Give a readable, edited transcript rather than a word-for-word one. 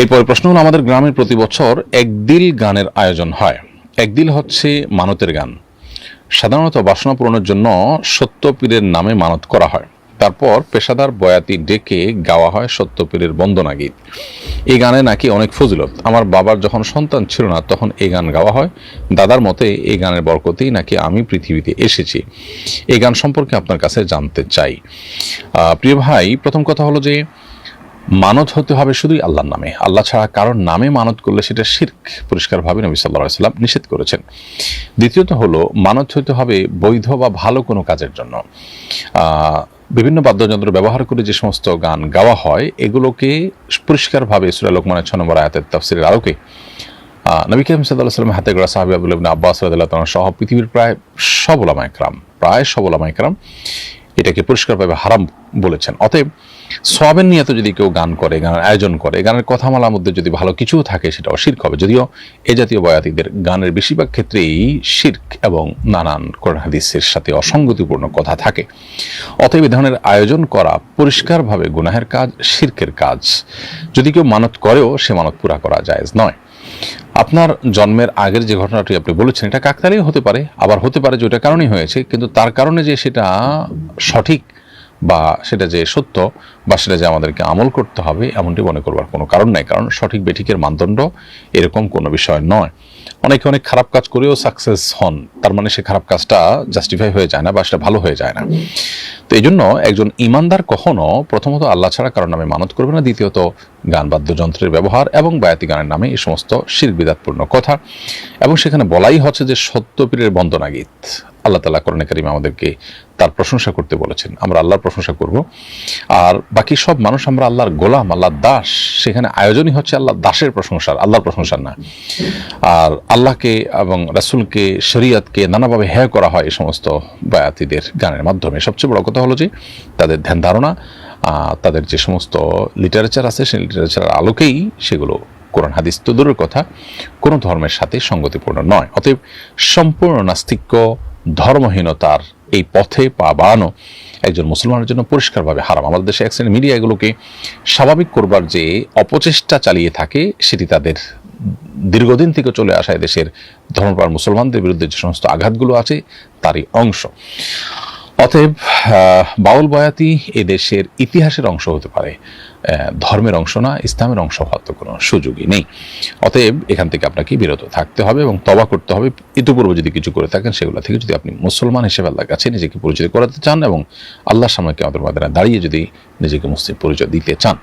এরপর প্রশ্ন হলো, আমাদের গ্রামে প্রতি বছর একদিল গানের আয়োজন হয়। একদিল হচ্ছে মানতের গান। সাধারণত বাসনা পূরণের জন্য সত্য পীরের নামে মানত করা হয়। তারপর পেশাদার বয়াতি ডেকে গাওয়া হয় সত্য পীরের বন্দনা গীত। এই গানে নাকি অনেক ফজিলত। আমার বাবার যখন সন্তান ছিল না তখন এই গান গাওয়া হয়। দাদার মতে এই গানের বরকতেই নাকি আমি পৃথিবীতে এসেছি। এই গান সম্পর্কে আপনার কাছে জানতে চাই। প্রিয় ভাই, প্রথম কথা হলো যে মানত হতে হবে শুধুই আল্লাহর নামে। আল্লাহ ছাড়া কারোর নামে মানত করলে সেটা শিরক, পরিষ্কারভাবে নবী সাল্লাল্লাহু আলাইহি ওয়াসাল্লাম নিষেধ করেছেন। দ্বিতীয়ত হলো, মানত হতে হবে বৈধ বা ভালো কোনো কাজের জন্য। বিভিন্ন বাদ্যযন্ত্র ব্যবহার করে যে সমস্ত গান গাওয়া হয় এগুলোকে পরিষ্কারভাবে সূরা লোকমানের 6 নম্বর আয়াতের তাফসীরের আলোকে নবী করিম সাল্লাল্লাহু আলাইহি ওয়াসাল্লামের হাতে গড়া সাহাবী আব্দুল্লাহ ইবনে আব্বাস রাদিয়াল্লাহু তাআলা সহ পৃথিবীর প্রায় সব উলামায়ে কেরাম এটাকে পরিষ্কারভাবে হারাম বলেছেন। অতএব সওয়াবের নিয়তে যদি কেউ গান করে, গানের আয়োজন করে, গানের কথামালার মধ্যে যদি ভালো কিছুও থাকে সেটাও শিরক হবে। যদিও এ জাতীয় বয়াতিদের গানের বেশিরভাগ ক্ষেত্রেই শিরক এবং নানান কোরআন হাদিসের সাথে অসঙ্গতিপূর্ণ কথা থাকে। অতএব এই ধরনের আয়োজন করা পরিষ্কারভাবে গুনাহের কাজ, শিরকের কাজ। যদি কেউ মানত করেও সে মানত পুরা করা জায়েজ নয়। আপনার জন্মের আগের যে ঘটনাটি আপনি বলেছেন এটা কাকতালীয় হতে পারে, আবার হতে পারে যে ওটা কারণেই হয়েছে, কিন্তু তার কারণে যে সেটা সঠিক বা সেটা যে সত্য বা সেটা যে আমাদেরকে আমল করতে হবে এমনটি মনে করবার কোনো কারণ নাই। কারণ সঠিক বেঠিকের মানদণ্ড এরকম কোনো বিষয় নয়। অনেকে অনেক খারাপ কাজ করেও সাকসেস হন, তার মানে সে খারাপ কাজটা জাস্টিফাই হয়ে যায় না বা সেটা ভালো হয়ে যায় না। তো এই জন্য একজন ইমানদার কখনো প্রথমত আল্লাহ ছাড়া কারোর নামে মানত করবে না, দ্বিতীয়ত গান বাদ্যযন্ত্রের ব্যবহার এবং বায়াতি গানের নামে এই সমস্ত শিরক বিদআতপূর্ণ কথা। এবং সেখানে বলাই হচ্ছে যে সত্য পীরের বন্দনা গীত। আল্লাহ তাআলা কোরআনে কারিমে আমাদেরকে তার প্রশংসা করতে বলেছেন, আমরা আল্লাহর প্রশংসা করব। আর বাকি সব মানুষ আমরা আল্লাহর গোলাম, আল্লাহর দাস। সেখানে আয়োজনই হচ্ছে আল্লাহর দাসের প্রশংসার, আল্লাহর প্রশংসার না। আর আল্লাহকে এবং রাসূলকে, শরীয়তকে নানাভাবে হেয় করা হয় এই সমস্ত বায়াতিদের গানের মাধ্যমে। সবচেয়ে বড় কথা হলো যে তাদের ধ্যান ধারণা, তাদের যে সমস্ত লিটারেচার আছে সেই লিটারেচারের আলোকেই সেগুলো কোরআন হাদিস তো দূরের কথা কোনো ধর্মের সাথে সঙ্গতিপূর্ণ নয়। অতএব সম্পূর্ণ নাস্তিক্য, ধর্মহীনতার এই পথে পা বাড়ানো একজন মুসলমানের জন্য পরিষ্কারভাবে হারাম। আমাদের দেশে এক শ্রেণীর মিডিয়া এগুলোকে স্বাভাবিক করবার যে অপচেষ্টা চালিয়ে থাকে সেটি তাদের দীর্ঘদিন থেকে চলে আসা দেশের ধর্মপ্রাণ মুসলমানদের বিরুদ্ধে যে সমস্ত আঘাতগুলো আছে তারই অংশ। অতএব বাউল বয়াতি এ দেশের ইতিহাসের অংশ হতে পারে, ধর্মের অংশ না, ইসলামের অংশ হওয়ার তো কোনো সুযোগই নেই। অতএব এখান থেকে আপনাকে বিরত থাকতে হবে এবং তওবা করতে হবে। ইতিপূর্বে যদি কিছু করে থাকেন সেগুলো থেকে যদি আপনি মুসলমান হিসেবে আল্লাহর কাছে নিজেকে পরিচয় করাতে চান এবং আল্লাহর সামনে কিয়ামতের ময়দানে দাঁড়িয়ে যদি নিজেকে মুসলিম পরিচয় দিতে চান।